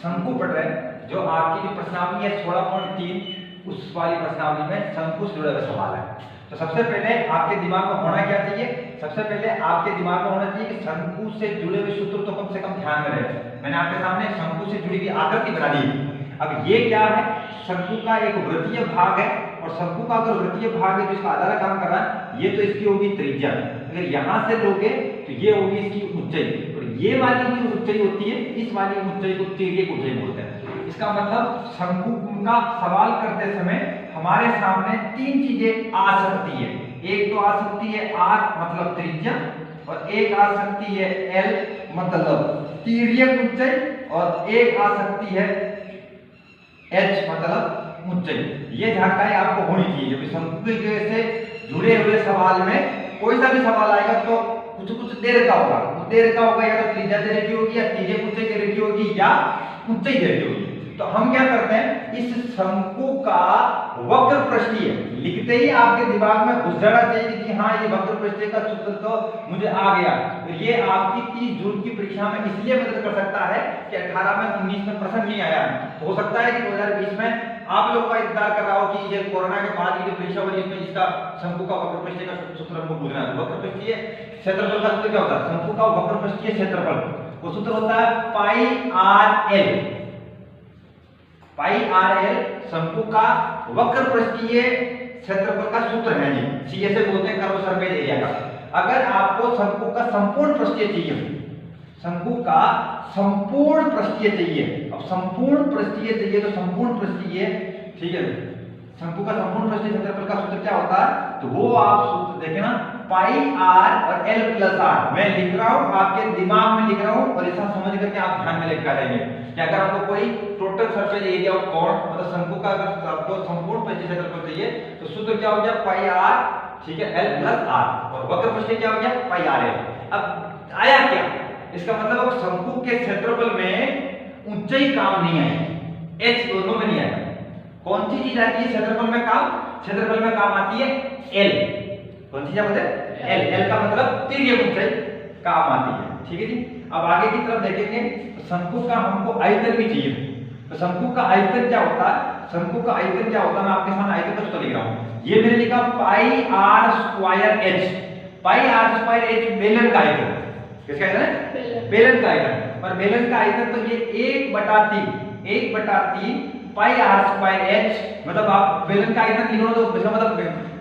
शंकु पढ़ रहे हैं, जो आपकी जो प्रश्नावली है 16.3 उस वाली प्रश्नावली में शंकु से जुड़े हुए सवाल है। तो सबसे पहले आपके दिमाग में होना क्या चाहिए, सबसे पहले आपके दिमाग में होना चाहिए कि शंकु से जुड़े हुए सूत्र तो कम से कम ध्यान में रहे। मैंने आपके सामने शंकु से जुड़ी हुई आकृति बना दी। अब ये क्या है, शंकु का एक वृत्तीय भाग है और शंकु का अगर वृत्तीय भाग है जिसका आधार काम कर रहा है, ये तो इसकी होगी त्रिज्या। अगर यहाँ से लोगे तो ये होगी इसकी ऊंचाई, और ये वाली जो ऊंचाई होती है इस वाली ऊंचाई को तिर्यक ऊंचाई बोलते हैं। इसका मतलब शंकु का सवाल करते समय हमारे सामने तीन चीजें आ सकती है। एक तो आ सकती है r मतलब त्रिज्या, और एक आ सकती है l मतलब तिर्यक ऊंचाई, और एक आ सकती है h मतलब ऊंचाई। ये जानकारी आपको होनी चाहिए, क्योंकि शंकु से जुड़े हुए सवाल में कोई सा भी सवाल आएगा तो कुछ देर का होगा, या तो त्रिज्या दे रखी होगी, या तिर्यक ऊंचाई दे रखी होगी, या ऊंचाई दे रखी होगी। तो हम क्या करते हैं, इस शंकु का वक्र पृष्ठीय लिखते ही आपके दिमाग में घुस जाना चाहिए कि हाँ ये वक्र पृष्ठीय का सूत्र तो मुझे आ गया। तो ये आपकी 30 जून की परीक्षा में इसलिए मदद कर सकता है कि 18 में 19 में प्रश्न नहीं आया। तो हो सकता है कि 2020 में आप लोग का इंतजार कर रहा हो कि ये कोरोना के बाद की परीक्षा हुई इसमें इसका शंकु का वक्र पृष्ठीय का सूत्र हमको पूछना है। वक्र पृष्ठीय क्षेत्रफल का सूत्र क्या होता है, शंकु का वक्र पृष्ठीय क्षेत्रफल वो सूत्र होता है पाई आर एल। पाई आर एल शंकु का वक्र पृष्ठीय क्षेत्रफल का सूत्र है जी। सीए से बोलते हैं कर्व सरफेस एरिया का। अगर आपको शंकु का संपूर्ण पृष्ठीय चाहिए, शंकु का संपूर्ण पृष्ठीय चाहिए, अब संपूर्ण पृष्ठीय चाहिए तो संपूर्ण पृष्ठीय, ठीक है, शंकु का संपूर्ण पृष्ठीय क्षेत्रफल का सूत्र क्या होता है, तो वो आप सूत्र देखें ना, पाई आर और एल प्लस आर। मैं लिख रहा हूं, आपके दिमाग में लिख रहा हूं, और ऐसा समझ करके आप ध्यान में लेकर आएंगे कि अगर आपको कोई total surface area of cone मतलब शंकु का अगर आपको संपूर्ण पृष्ठीय क्षेत्रफल चाहिए तो सूत्र क्या हो गया, पाई आर, ठीक है, एल प्लस आर, और वक्र पृष्ठीय क्या हो गया, पाई आर एल। अब आया क्या, इसका मतलब अब शंकु के क्षेत्रफल में ऊंचाई काम नहीं आएगी, एच दोनों में नहीं आएगा। कौन सी चीज आती है क्षेत्रफल में काम, क्षेत्रफल में काम आती है एल। कौन सी चीज बोलते हैं, एल। एल का मतलब तिर्यक ऊंचाई काम आती है, ठीक है जी। अब आगे की तरफ देखेंगे तो शंकु का हमको आयतन भी चाहिए। तो शंकु का आयतन क्या होता है, शंकु का आयतन क्या होता है, मैं आपके सामने आयतन का सूत्र लिख रहा हूं। ये मैंने लिखा pi r square h. Pi r square h बेलन का आयतन, किसका आयतन है, बेलन का आयतन। पर बेलन का आयतन तो ये 1/3 पाई आर स्क्वायर एच, मतलब आप बेलन का आयतन लिखो तो इसका मतलब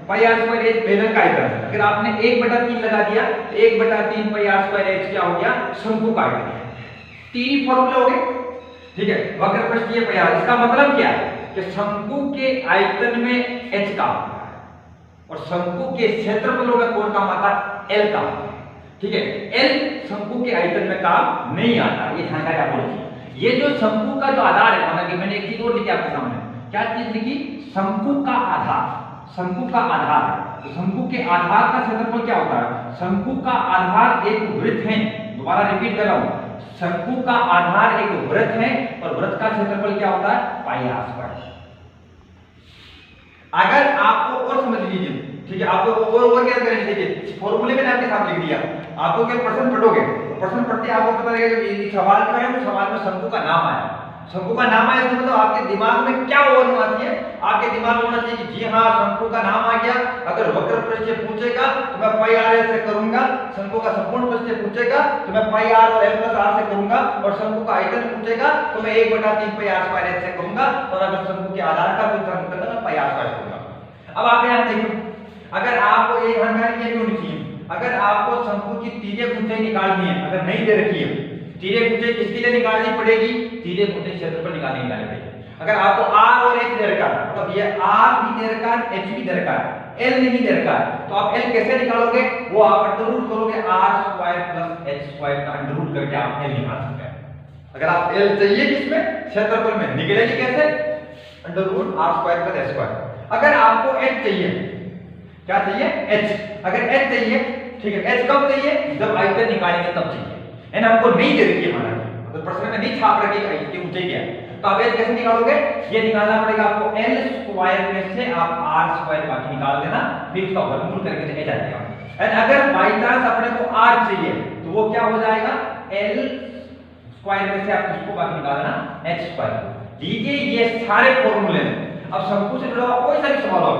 पाई आर स्क्वायर एच बेलन का आयतन। अगर आपने 1/3 लगा दिया तो 1/3 पाई आर स्क्वायर एच क्या हो गया, शंकु का आयतन। तीन ही फॉर्मूले हो गए, ठीक है, वक्र पृष्ठीय पाई आर। इसका मतलब क्या है कि शंकु के आयतन में एच काम आता है और शंकु के क्षेत्रफलों में कौन काम आता है, एल काम आता है, ठीक है। एल शंकु के आयतन में काम नहीं आता, ये जानकारी आपको चाहिए। ये जो शंकु का जो आधार है, माना कि मैंने एक चीज और लिखी आपके सामने, क्या चीज लिखी, शंकु का आधार। शंकु का आधार, तो शंकु के आधार का क्षेत्रफल क्या होता है, शंकु का आधार एक वृत्त है। दोबारा रिपीट कर रहा हूं, शंकु का आधार एक वृत्त है और वृत्त का क्षेत्रफल क्या होता है, पाई आर स्क्वायर। अगर आपको और समझ लीजिए, ठीक है, आपको और क्या करना चाहिए, फॉर्मूले मैंने आपके सामने लिख दिया, आपको क्या प्रश्न पढ़ोगे, प्रश्न पढ़ते आपको पता लगेगा कि ये सवाल जो है वो सवाल में शंकु का नाम आया। शंकु का नाम आया इसका मतलब आपके दिमाग में क्या होना चाहिए, आपके दिमाग में होना चाहिए कि जी हाँ शंकु का नाम आ गया। अगर वक्र पृष्ठीय पूछेगा तो मैं पाई आर एल से करूंगा, शंकु का संपूर्ण पृष्ठीय पूछेगा तो मैं पाई आर और एल प्लस आर से करूंगा, और शंकु का आयतन पूछेगा तो मैं 1/3 पाई आर स्क्वायर एच से करूंगा, और अगर शंकु के आधार का पूछा तो मैं पाई आर स्क्वायर करूंगा। अब आप यहां देखो, अगर आपको ये जानकारी ये होनी चाहिए, अगर आपको शंकु की तिर्यक ऊंचाई निकालनी है, अगर नहीं दे रखी है, तिर्यक ऊंचाई किसके लिए निकालनी पड़ेगी, तिर्यक ऊंचाई क्षेत्रफल निकालनी पड़ेगी। अगर आपको r और h दे रखा है, मतलब ये r भी दे रखा है, h भी दे रखा है, l नहीं दे रखा है, तो आप l कैसे निकालोगे, वो आप अंडर रूट करोगे r square plus h square का अंडर रूट करके आप l निकाल सकते हैं। अगर आप l चाहिए किसमें, क्षेत्रफल में, निकलेगी कैसे, under root r square plus h square. अगर आपको h चाहिए, क्या चाहिए, h। अगर h चाहिए, ठीक है, h कब चाहिए, जब आयतन निकालेंगे तब चाहिए, एंड हमको नहीं दे रखी है, माना तो प्रश्न में नहीं छाप रखी है इसकी ऊंचाई क्या है, तो आप h कैसे निकालोगे, ये निकालना पड़ेगा आपको l स्क्वायर में से आप r स्क्वायर बाकी निकाल देना, फिर उसका वर्गमूल करके h आ जाएगा। एंड अगर बाई चांस अपने को r चाहिए तो वो क्या हो जाएगा, l स्क्वायर में से आप उसको बाकी निकालना h स्क्वायर को। लीजिए ये सारे फॉर्मूले हैं। अब शंकु से जुड़ा हुआ कोई सा भी सवाल हो,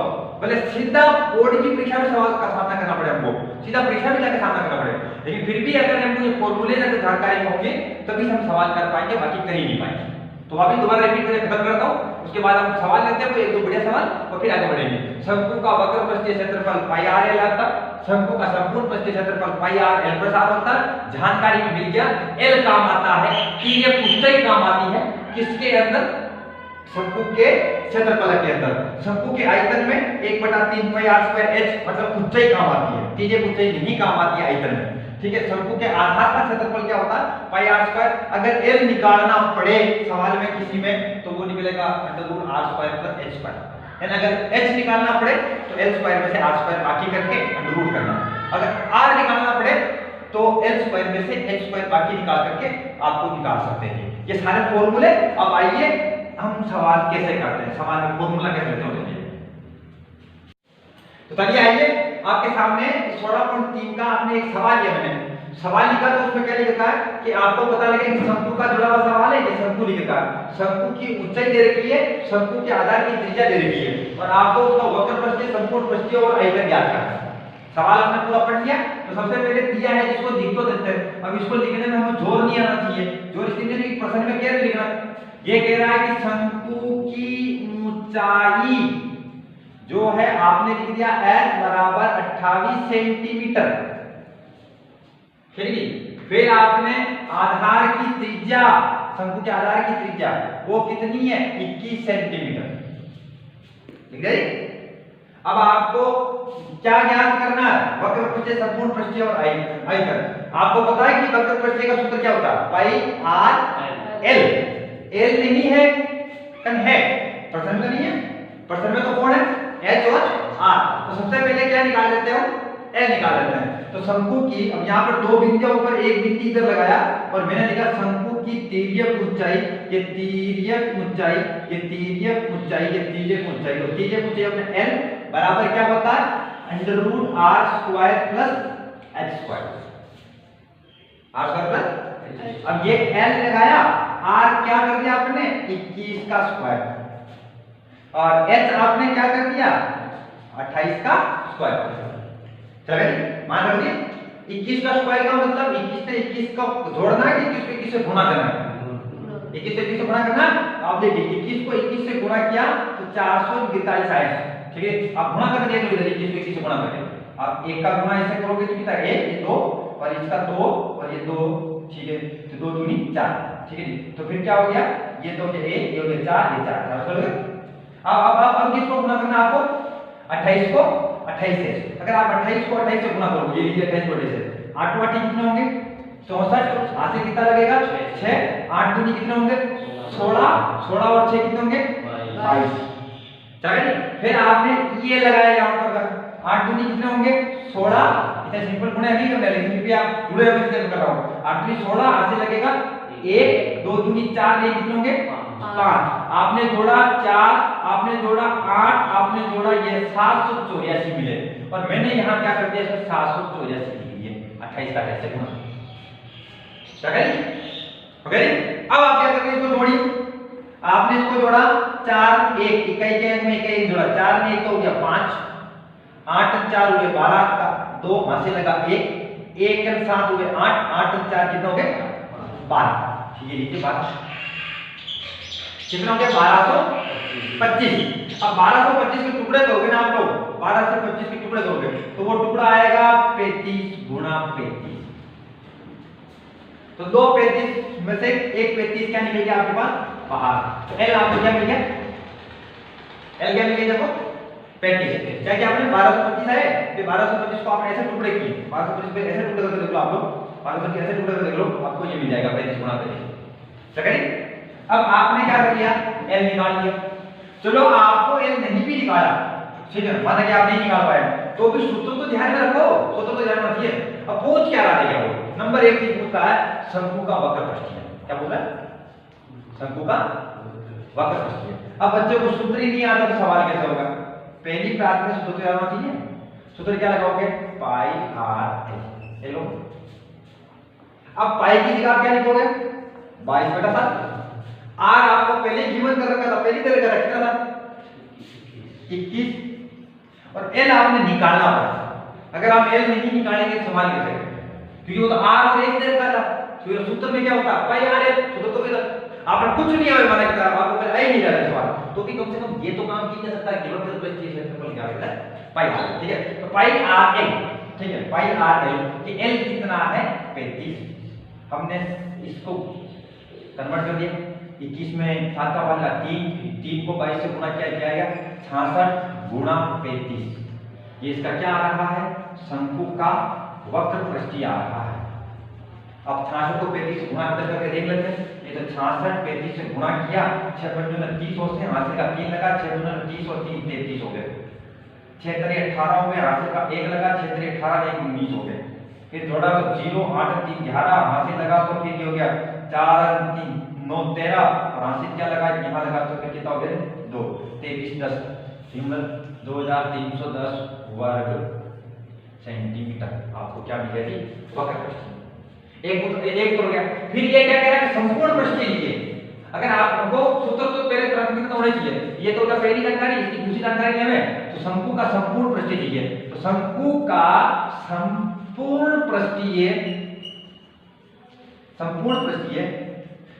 भले सीधा बोर्ड की परीक्षा में सवाल का सामना करना पड़े हमको, सीधा परीक्षा में जाकर सामना करना पड़े, लेकिन फिर भी अगर हमको ये फॉर्मूले जैसे जानकारी होंगे तभी हम सवाल कर पाएंगे, बाकी कर ही नहीं पाएंगे। तो वापस दोबारा रिपीट करके खत्म करता हूँ, उसके बाद हम सवाल लेते हैं कोई एक दो बढ़िया सवाल और फिर आगे बढ़ेंगे। शंकु का वक्र पृष्ठीय क्षेत्रफल पाई आर एल आता, शंकु का संपूर्ण पृष्ठीय क्षेत्रफल पाई आर एल प्लस आर होता है। जानकारी में मिल गया एल काम आता है कि ये ऊंचाई काम आती है किसके अंदर, शंकु के क्षेत्रफल के अंदर। शंकु के आयतन में 1/3 पाई आर स्क्वायर एच मतलब ऊंचाई काम आती है, ठीक है, ऊंचाई नहीं काम आती है आयतन में, ठीक है। शंकु के आधार का क्षेत्रफल क्या होता है, पाई आर स्क्वायर। अगर एल निकालना पड़े सवाल में किसी में तो वो निकलेगा under root r square plus h square, यानी अगर एच निकालना पड़े तो एल स्क्वायर में से आर स्क्वायर बाकी करके अंडररूट करना, अगर आर निकालना पड़े तो एल स्क्वायर में से एच स्क्वायर बाकी निकाल करके आपको निकाल सकते हैं। ये सारे फॉर्मूले। अब आइए हम सवाल कैसे करते हैं, सवाल में फॉर्मूला कैसे लेते हैं देखिए। तो चलिए आइए आपके सामने 16.3 का आपने एक सवाल लिया, मैंने सवाल लिखा तो उसमें क्या लिखा है कि आपको पता लगे कि शंकु का जुड़ा हुआ सवाल है, कि शंकु लिखा है, शंकु की ऊंचाई दे रखी है, शंकु के आधार की त्रिज्या दे रखी है और आपको उसका वक्र पृष्ठीय, संपूर्ण पृष्ठीय और आयतन ज्ञात करना है। सवाल आपने पूरा पढ़ लिया तो सबसे पहले दिया है जिसको लिख तो देते हैं। अब इसको लिखने में हमें जोर नहीं आना चाहिए, जोर इसलिए नहीं, प्रश्न में क्या लिखना, ये कह रहा है कि शंकु की ऊंचाई जो है आपने लिख दिया h बराबर 28 सेंटीमीटर, ठीक है। फिर आपने आधार की त्रिज्या, शंकु के आधार की त्रिज्या वो कितनी है 21 सेंटीमीटर, ठीक है। अब आपको क्या ज्ञात करना है, वक्र पृष्ठीय, संपूर्ण पृष्ठीय और आयतन। आपको पता है कि वक्र पृष्ठीय का सूत्र क्या होता है, पाई आर एल। एल नहीं है कन है, प्रश्न में नहीं है, प्रश्न में तो कौन है एच और आर। तो सबसे पहले क्या निकाल लेते हो, एल निकाल लेते हैं। तो शंकु की, अब यहाँ पर दो बिंदुओं पर एक बिंदु इधर लगाया और मैंने लिखा शंकु की तिर्यक ऊंचाई, ये तिर्यक ऊंचाई, ये तिर्यक ऊंचाई, ये तिर्यक ऊंचाई, तो तिर्यक ऊंचाई अपने एल बराबर क्या होता है under root r square plus h square, r square plus. अब ये एल लगाया, आर क्या कर दिया आपने 21 का स्क्वायर और एच आपने क्या कर दिया 28 का स्क्वायर। चलिए मान लो 21 का स्क्वायर का मतलब 21 से 21 का जोड़ना है कि 21 को 21 से गुणा करना है, 21 से 21 से गुणा करना। आप देखिए 21 को 21 से गुणा किया तो 442 आएगा, ठीक है। आप गुणा करके देख लो इधर 21 को 21 से गुणा करके, आप एक का गुणा ऐसे करोगे तो कितना 1, ये 2 और इसका 2 और ये 2, ठीक है। तो 2 दूनी 4, ठीक है जी। तो फिर क्या हो गया, ये 2 ये 1, ये हो गया 4, ये 4 कर लो। अब किसको गुणा करना आपको 28 को 28 से। अगर आप 28 को 28 से गुणा करोगे, ये लीजिए 28 को 28 से, 8 8 कितने होंगे 64, हाथ से कितना लगेगा 6, 8 दूनी कितने होंगे 16, 16 और 6 कितने होंगे 22, चलिए। फिर आपने ये लगाया यहाँ पर 8 दूनी कितने होंगे 16, इतना सिंपल गुणा नहीं करना लेकिन फिर भी आप जुड़े हुए इसलिए कर रहा हूँ। 8 दूनी 16, हाथ से लगेगा 1, 2 दूनी 4, ये कितने होंगे 5, आपने जोड़ा 4, आपने जोड़ा 8, आपने जोड़ा ये 784 मिले और मैंने यहाँ क्या कर दिया इसमें 784 लिख दिए 28 का कैसे गुणा, ओके। अब आप क्या करेंगे इसको जोड़िए, आपने इसको जोड़ा 4 1 इकाई के में इकाई जोड़ा 4 में 1 तो हो गया 5, 8 4 हो गए 12 का 2 वहां से लगा 1, 1 के 7 हो गए 8, 8 4 कितना हो गए 12, ठीक है। लीजिए 12 कितना हो गया 1225। अब 1225 के टुकड़े करोगे ना आप लोग, 12 से 25 के टुकड़े करोगे तो वो टुकड़ा आएगा 35 गुणा 35, तो 2 35 में से एक 35 क्या निकल गया आपके पास बाहर। तो एल आपको क्या मिल गया, एल क्या मिल गया देखो 35। क्या क्या आपने 1225 है, फिर 1225 को आपने ऐसे टुकड़े किए, 1225 पे ऐसे टुकड़े करके देख लो आप लोग, 1225 ऐसे टुकड़े करके देख लो आपको ये मिल जाएगा 35 गुणा 35, ठीक है। अब आपने क्या कर लिया एल निकाल लिया, चलो आपको एल नहीं भी निकाला, ठीक है, माना कि आप नहीं निकाल पाए तो भी सूत्र तो ध्यान में रखो, सूत्र तो ध्यान में रखिए। अब पूछ क्या रहा है, वो नंबर 1 चीज पूछता है शंकु का वक्र पृष्ठीय, क्या बोल रहा है शंकु का वक्र पृष्ठीय। अब बच्चे को सूत्र ही नहीं आता तो सवाल कैसे होगा, पहली प्राथमिक सूत्र तो आना चाहिए। सूत्र क्या लगाओगे पाई आर एल, अब पाई की जगह क्या लिखोगे 22/7। आर आपको पहले गिवन कर रखा था, पहली तरह का रखा था 21, और एल आपने निकालना पड़ा। अगर आप एल नहीं निकालेंगे तो सवाल कैसे, क्योंकि वो तो आर और एक दे रखा था। तो सूत्र में क्या होता है, पाई आर एल। सूत्र तो किधर आपने कुछ नहीं है माना कि आपको पहले आई नहीं जा रहा सवाल, तो भी कम से कम ये तो काम किया जा सकता है कि वक्त पर चीज सिंपल क्या होता है पाई आर, ठीक है। तो पाई आर एल, ठीक है, पाई आर एल कि एल कितना है 35। हमने इसको कन्वर्ट कर दिया, 21 में 7 का वाला 3 को 22 से गुणा किया जाएगा 66 गुणा 35। ये इसका क्या आ रहा है, शंकु का वक्र पृष्ठीय आ रहा है। अब 66 को 35 से गुणा करके देख लेते हैं। ये तो 66 35 से गुणा किया, 6 पंजे 30 होते हैं, हाथ का 3 लगा, 6 पंजे 30 और 3 33 हो गए, 6 3 18 हो गए, हाथ का 1 लगा, 6 3 18 1 19 हो गए। फिर जोड़ा तो 0 8 3 11, हाथ लगा तो फिर ये हो गया 4 3 9 13, और हाथ क्या लगा यहाँ लगा तो फिर कितना हो गया 2 23 10 2310 वर्ग सेंटीमीटर। आपको क्या मिलेगी, वक्र पृष्ठ। एक तो हो गया। फिर ये क्या कह रहा है, संपूर्ण पृष्ठ लीजिए। अगर आपको सूत्र तो पहले प्राथमिकता होनी चाहिए, ये तो उनका पहली जानकारी, इसकी दूसरी जानकारी हमें, तो शंकु का संपूर्ण पृष्ठ लीजिए। तो शंकु का संपूर्ण पृष्ठीय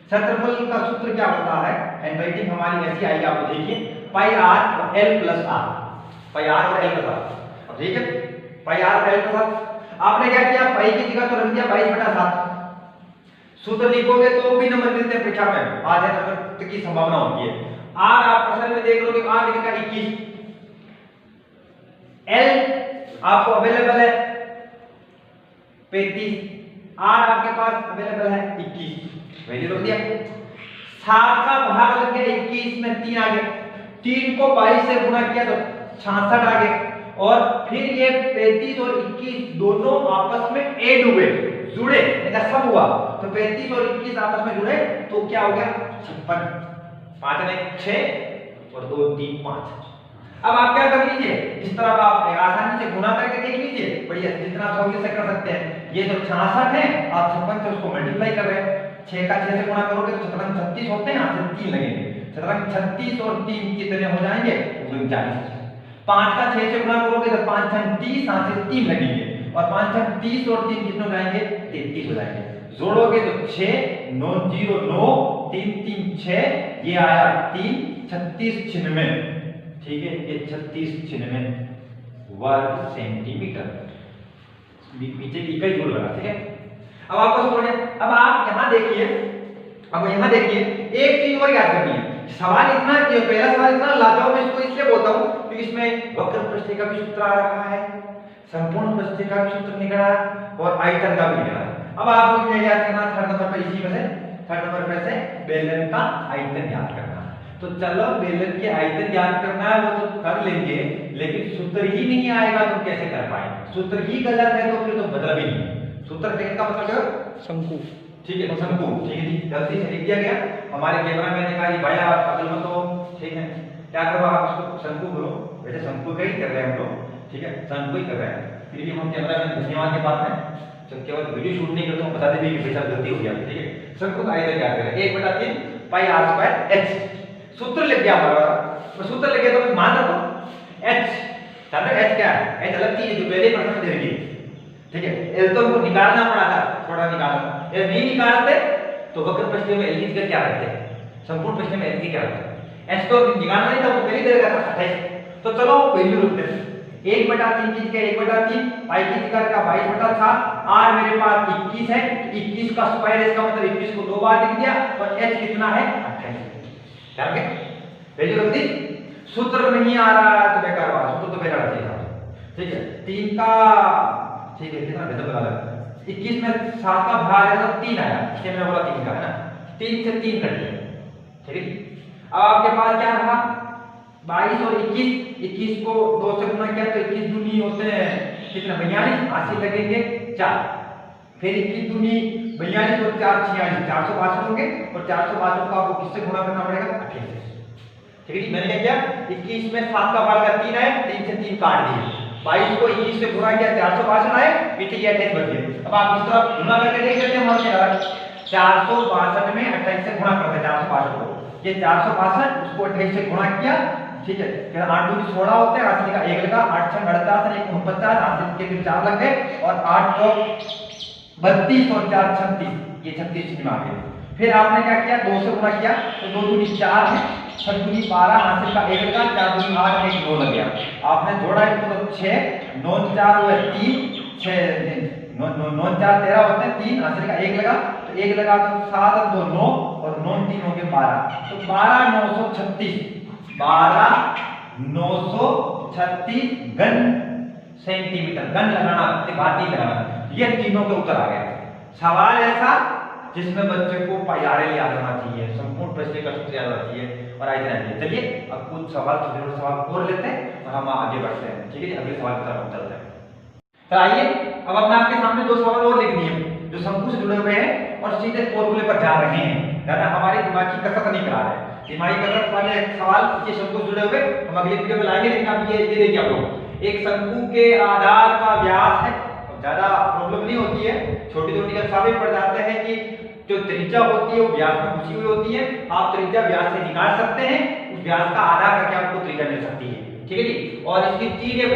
क्षेत्रफल का सूत्र क्या होता है, हैंडराइटिंग हमारी ऐसी आएगी, आप देखिए pi r l plus r, pi r और एल प्लस आर। अब ठीक है, पाई आर और एल प्लस आर। आपने क्या किया, पाई की जगह तो रख दिया 22/7। सूत्र लिखोगे तो भी नंबर मिलते हैं परीक्षा में, आधे नंबर तक की संभावना होती है। आर आप प्रश्न में देख लोगे, आर लिखा 21, एल आपको अवेलेबल है 35, आर आपके पास अवेलेबल है 21, वैल्यू रख दिया। 7 का भाग लग गया 21 में 3 आ गए, 3 को 22 से गुणा किया तो 66 आ गए, और फिर ये 35 और 21 दोनों आपस में ऐड हुए, जुड़े, ऐसा सब हुआ। तो 35 और 21 आपस में जुड़े तो क्या हो गया 56, 5 ने 6 और 2 3 5। अब आप क्या कर लीजिए, इस तरह आप आसानी से गुणा करके देख लीजिए, बढ़िया, जितना आप सौखे से कर सकते हैं। ये जो 66 है आप 56 से उसको मल्टीप्लाई कर रहे हैं, 6 का 6 से गुणा करोगे तो 36 होते हैं, यहाँ से 3 लगेंगे, 36 और 3 कितने हो जाएंगे 39। 5 का 6 से गुणा करोगे तो 5 6 30, यहाँ से 3 लगेंगे, और 5 6 30 और 3 कितने हो जाएंगे 33 हो जाएंगे। जोड़ोगे तो 6 9 0 9 3 3 6, ये आया 3 36 96, ठीक है, ये 36 96 वर्ग सेंटीमीटर। पीछे की इकाई जोड़ लगा, ठीक है। अब आपको समझ, अब आप यहाँ देखिए, एक चीज और याद करनी है। सवाल इतना, पहला सवाल इतना लाजवाब, मैं इसको इसलिए बोलता हूँ क्योंकि इसमें वक्र पृष्ठ का भी सूत्र आ रहा है, संपूर्ण पृष्ठ का भी सूत्र निकला है, और आयतन का भी निकला है। अब आपको क्या याद करना, थर्ड नंबर पर थर्ड नंबर पे से बेलन का आयतन याद करना है। तो चलो बेलन के आयतन याद करना है, वो तो कर लेंगे, लेकिन सूत्र ही नहीं आएगा तो कैसे कर पाएंगे। सूत्र ही गलत है तो फिर तो मतलब ही नहीं। सूत्र का मतलब क्या, शंकु, ठीक है, तो शंकु, ठीक है जी, गलती से लिख दिया गया। हमारे कैमरा मैन ने कहा कि भाई आप अकल मत हो, ठीक है, क्या करो आप इसको शंकु करो, वैसे शंकु का ही कर रहे हैं हम लोग, ठीक है, शंकु ही कर रहे हैं। फिर भी हम कैमरा मैन धन्यवाद के बात में केवल वीडियो शूट नहीं करते, हम बता देंगे कि बेशक गलती हो गया, ठीक है। शंकु का आयतन क्या करें, 1/3 पाई r स्क्वायर h। सूत्र लिख दिया हमारा, तो सूत्र लिखे तो मान रखो h, समझ h क्या है, h अलग चीज है जो पहले प्रश्न में दे रही है, ठीक है। एल तो हमको निकालना पड़ा था, थोड़ा निकालना, ये नहीं निकालते तो वक्र पृष्ठ में एल की जगह क्या रखते हैं, संपूर्ण पृष्ठ में एल की क्या रखते हैं, h तो निकालना नहीं था, वो पहले दे रखा था 28। तो चलो वैल्यू रखते हैं, 1/3 की जगह 1/3, पाई की जगह का 22/7, r मेरे पास 21 है, 21 का स्क्वायर, इसका मतलब 21 को 2 बार लिख दिया, और h कितना है 28। क्या रखे, वैल्यू रख दी। सूत्र नहीं आ रहा है तो बेकार बात, सूत्र तो बेकार चाहिए, ठीक है। 3 का, ठीक है, कितना बेहतर बता रहा है, 21 में 7 का भाग है तो 3 आया, इसलिए मैंने बोला 3 का है ना, 3 से 3 कट गया, ठीक है। अब आपके पास क्या रहा 22 और 21 को 2 से गुणा किया तो 21 दूनी होते हैं कितना 42, 80 लगेंगे 4, फिर 21 दूनी 42 और 4 46, 462 होंगे, और 462 को आपको किससे गुणा करना पड़ेगा 28 से, ठीक है। मैंने क्या किया 21 में 7 का भाग 3 है, 3 से 3 काट दिए, 22 को 21 से गुणा किया 462 आए, पीछे ये 28 बच गए। अब आप इस तरह गुणा करके देख लेते हैं, हमारे क्या 462 में 28 से गुणा करते हैं 462 को, ये 462 उसको 28 से गुणा किया, ठीक है, फिर 8 दूनी 16 होते हैं, हासिल का 1 लगा, 8 6 48 1 49, हासिल के फिर 4 लग गए और 8 चौक 32 और 4 36, ये 36 चिन्ह आ गए। फिर आपने क्या किया, 2 से गुणा किया तो 2 दूनी 4 है, 6 दूनी 12, हासिल का 1 लगा, 4 दूनी 8 1 2 लग गया। आपने जोड़ा इनको तो 6 9 4 हुए 3 6 9 9 4 13 होते हैं, 3 हासिल का 1 लगा, तो 1 लगा तो 7 और 2 9 और 9 3 हो गए 12, तो 12 936 घन सेंटीमीटर, घन लगाना घाती लगाना, ये तीनों के उत्तर आ गए। सवाल ऐसा जिसमें बच्चे को पयारे याद होना चाहिए, संपूर्ण प्रश्न का सूत्र याद होना चाहिए और इतना चाहिए। चलिए अब कुछ सवाल छोटे छोटे सवाल और लेते हैं और हम आगे बढ़ते हैं, ठीक है जी, अगले सवाल की तरफ हम चलते हैं। तो आइए अब मैं आपके सामने 2 सवाल और लिख दिए जो शंकु से जुड़े हुए हैं और सीधे फॉर्मूले पर जा रहे हैं, ज्यादा हमारी दिमाग की कसरत नहीं करा रहे हैं। दिमागी कसरत वाले सवाल ये शंकु से जुड़े हुए हम अगले वीडियो में लाएंगे, लेकिन अब ये देखिए आप लोग, एक शंकु के आधार का व्यास है, ज्यादा प्रॉब्लम नहीं होती है, छोटी छोटी कक्षाएं पढ़ जाते हैं कि जो त्रिज्या होती है वो व्यास में घुसी हुई होती है, आप त्रिज्या व्यास से निकाल सकते हैं, उस व्यास का आधा करके आपको त्रिज्या मिल सकती है, ठीक है जी। और इसकी तिर्यक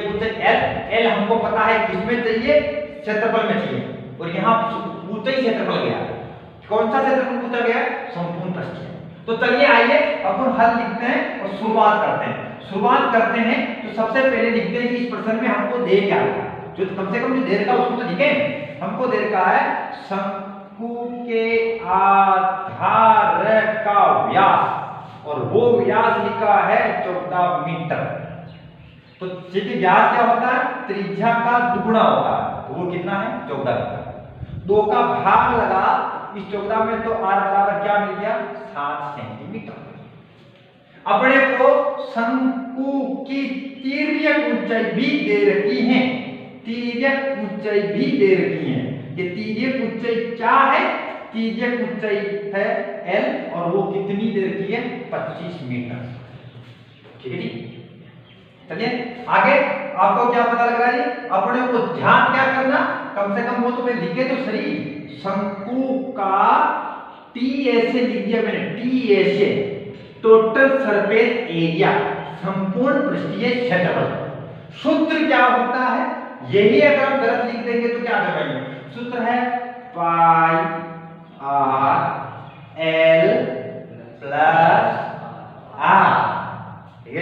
ऊंचाई एल हमको पता है किसमें चाहिए, क्षेत्रफल में चाहिए, और यहाँ ऊंचाई क्षेत्रफल गया, कौन सा क्षेत्रफल पूछा गया, संपूर्ण पृष्ठ। तो चलिए आइए अब हम हल लिखते हैं और शुरुआत करते हैं। तो सबसे पहले लिखते हैं कि इस प्रश्न में हमको दे क्या है, जो कम से कम जो दे रखा है उसको तो लिखे, हमको दे रखा है शंकु के आधार का व्यास और वो व्यास लिखा है 14 मीटर। तो देखिए व्यास क्या होता है, त्रिज्या का दुगुना होता है, तो वो कितना है 14 मीटर। 2 का भाग लगा इस 14 में, तो r बराबर क्या मिल गया 7 सेंटीमीटर। अपने को शंकु की तिर्यक ऊंचाई भी दे रखी है, तिर्यक ऊंचाई भी दे रखी है। ये तिर्यक ऊंचाई क्या है, तिर्यक ऊंचाई है l और वो कितनी दे रखी है 25 मीटर, ठीक है जी। चलिए आगे आपको क्या पता लग रहा है जी, अपने को ध्यान क्या करना, कम से कम वो तो मैं लिखे तो सही, शंकु का टी ऐसे लिख दिया मैंने, टी ऐसे टोटल सरफेस एरिया, संपूर्ण पृष्ठीय क्षेत्रफल। सूत्र क्या होता है, यही अगर हम गलत लिख देंगे तो क्या कर पाएंगे, सूत्र है pi r l plus are, ठीक है।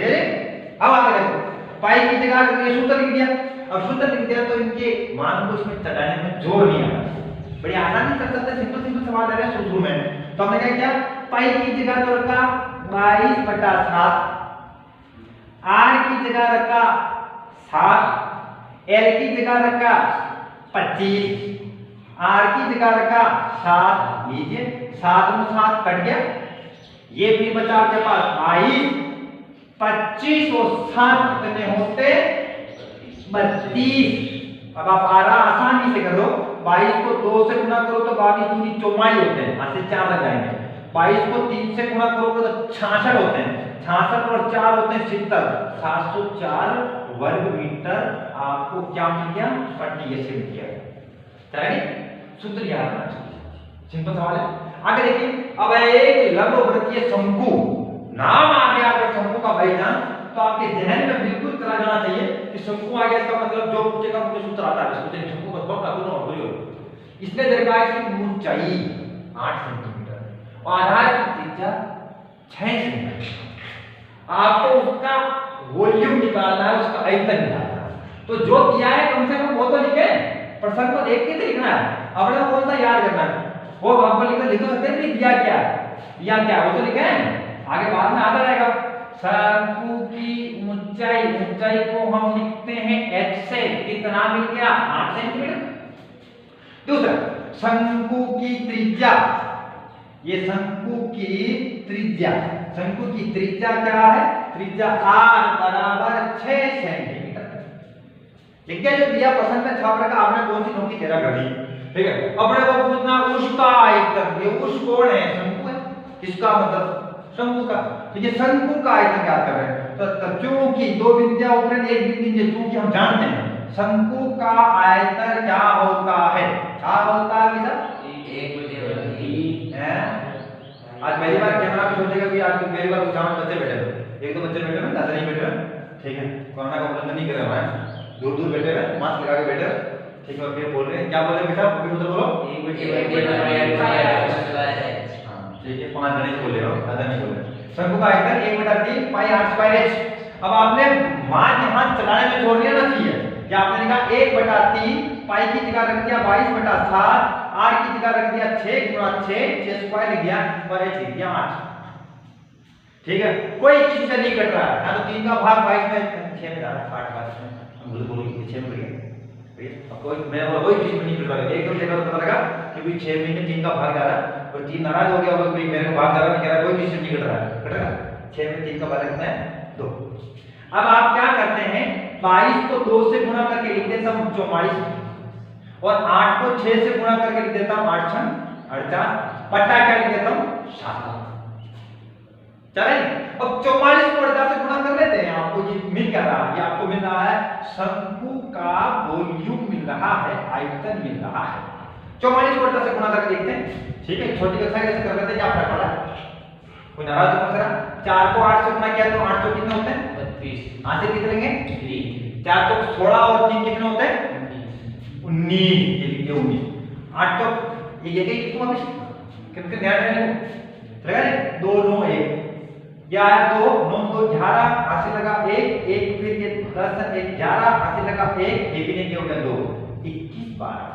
अब आगे देखो, पाई की जगह ये सूत्र लिख दिया, अब सूत्र लिख दिया तो इनके मान को इसमें चढ़ाने में जोर नहीं आना, बड़ी आसानी कर सकते, सिंपल सवाल आ रहा है शुरू में। तो हमने क्या किया, पाई की जगह तो रखा 22/7, आर की जगह रखा 7, एल की जगह रखा 25, आर की जगह रखा 7, लीजिए 7 में 7 कट गया, ये फिर बचा आपके पास 22, 25 और 7 कितने होते 32। अब आप आसानी से कर लो, 22 को 2 से गुना करो तो 22 दूनी 44 होते हैं, यहाँ से 4 लग जाएंगे। 22 को 3 से गुणा करोगे तो 66 होते हैं, 66 और 4 होते हैं 70, 704 वर्ग मीटर आपको क्या मिल गया, पट्टी से मिल गया। चलिए सूत्र याद रखना चाहिए, सिंपल सवाल है। आगे देखिए, अब एक लंबवृत्तीय शंकु, नाम आ गया अगर शंकु का भाईजान, तो आपके जहन में बिल्कुल चला जाना चाहिए कि शंकु आ गया, इसका मतलब जो पूछेगा मुझे सूत्र आता है, इसको शंकु का बहुत लागू ना हो। इसने दरगाह की ऊंचाई 8 सेंटीमीटर और आधार की त्रिज्या 6 सेंटीमीटर, आपको उसका वॉल्यूम निकालना है, उसका आयतन निकालना है। तो जो दिया है कम से कम वो तो लिखे, प्रश्न को देख के लिखना है, अपने कौन सा याद करना है, वो आपको लिख सकते हैं कि दिया क्या वो तो लिखे, आगे बाद में आता रहेगा। शंकु की ऊंचाई को हम लिखते हैं h से, कितना मिल गया 8 सेंटीमीटर। दूसरा, शंकु की त्रिज्या, ये शंकु की त्रिज्या क्या है, त्रिज्या r बराबर 6 सेंटीमीटर। ठीक है, जो दिया पसंद में छाप रखा आपने, कौन सी नौकी तेरा कर दी, ठीक है। अपने को पूछना उसका आयतन, ये उस कौन है, शंकु है, इसका मतलब शंकु का, ठीक है, शंकु का आयतन क्या कर रहे हैं, तो चूंकि 2 बिंदियां ऊपर एक बिंदु, चूंकि हम जानते हैं शंकु का आयतन क्या होता है, क्या होता है, आज मेरे पास कुछ बच्चे बैठे हुए, एक दो बच्चे बैठे हुए, ज्यादा नहीं बैठे हुए, ठीक है, कोरोना का उल्लंघन नहीं कर रहे हैं, दूर दूर बैठे हुए, मास्क लगा के बैठे हुए, ठीक है। और फिर बोल रहे हैं, क्या बोल रहे हैं बेटा, अभी मतलब बोलो, एक बेटे हाँ ठीक है, 5 जने बोल रहे हो, ज्यादा नहीं बोल रहे। शंकु का आयतन 1/3 पाई r स्क्वायर h। अब आपने मान यहाँ चलाने में छोड़ दिया ना चाहिए, क्या आपने लिखा 1/3 पाई की जगह रख दिया 22/7, r की जगह रख दिया 6 × 6 स्क्वायर लिख दिया और h लिख दिया 8, ठीक है। कोई किसी से नहीं कट रहा है ना, तो 3 का भाग 22 में 6 में जा रहा है, 8 बार हम बोलो 6 में गया, अब कोई मैं वही किसी में नहीं कट रहा है, एकदम देखा तो पता लगा कि 6 में 3 का भाग जा रहा है और 3 नाराज हो गया होगा कि मेरे को भाग जा रहा है, कह रहा कोई किसी से नहीं कट रहा है, कट रहा है 6 में 3 का भाग कितना है 2। अब आप क्या करते हैं, 22 को 2 से गुणा करके लिख देता हूं 44 और 8 को 6 से गुणा करके लिख देता हूं 8 × 48, पट्टा क्या लिख देता हूं 7। चले, अब 44 को 48 से गुणा कर लेते हैं, आपको ये मिल क्या रहा है, ये आपको मिल रहा है शंकु का वॉल्यूम मिल रहा है, आयतन मिल रहा है। 44 को 48 से गुणा करके देखते हैं, ठीक है। छोटी कक्षा कैसे कर लेते हैं, क्या फर्क पड़ा, कोई नाराज हो जरा। 4 को 8 से गुणा किया तो 8 तो कितने होते हैं 32, यहाँ से कितने लेंगे 3, 4 तो 16 और 3 कितने होते हैं 19, ये लिखिए 19, 8 तो ये कितना होता है कितने ध्यान रखना चलेगा रे, 2 9 1 ये आया 2 9 2 11, हाथ से लगा 1 1, फिर ये 10 1 11, हाथ से लगा 1 1 ने क्या हो गया 2 21 12,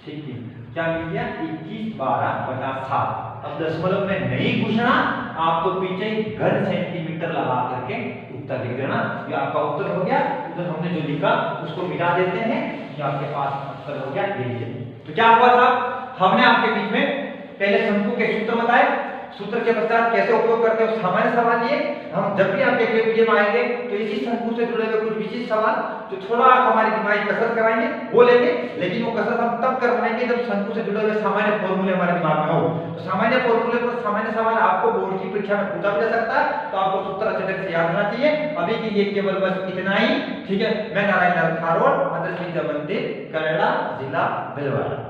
ठीक है। क्या मिल गया 21 12 बटा 7। अब दशमलव में नहीं घुसना, आप तो पीछे घन सेंटीमीटर लगा करके उत्तर लिख देना, ये आपका उत्तर हो गया। उधर हमने जो लिखा उसको मिटा देते हैं, ये आपके पास उत्तर हो गया, ये लीजिए। तो क्या हुआ साहब, हमने आपके बीच में पहले शंकु के सूत्र बताए, सूत्र के पश्चात कैसे उपयोग करते हैं सामान्य सवाल लिए। हम जब भी आपके वीडियो में आएंगे तो इसी शंकु से जुड़े हुए कुछ विशेष सवाल जो थोड़ा हमारी दिमागी कसरत कराएंगे वो लेंगे, लेकिन वो कसरत हम तब कर पाएंगे जब शंकु से जुड़े हुए सामान्य फॉर्मूले हमारे दिमाग में हो। तो सामान्य फॉर्मूले पर सामान्य सवाल आपको बोर्ड की परीक्षा में पूछा भी जा सकता है, तो आपको सूत्र अच्छे तरह से याद होना चाहिए। अभी के लिए केवल बस इतना ही, ठीक है। मैं नारायण लाल खारोड, आदर्श विद्या मंदिर, करेला, जिला भिलवाड़ा।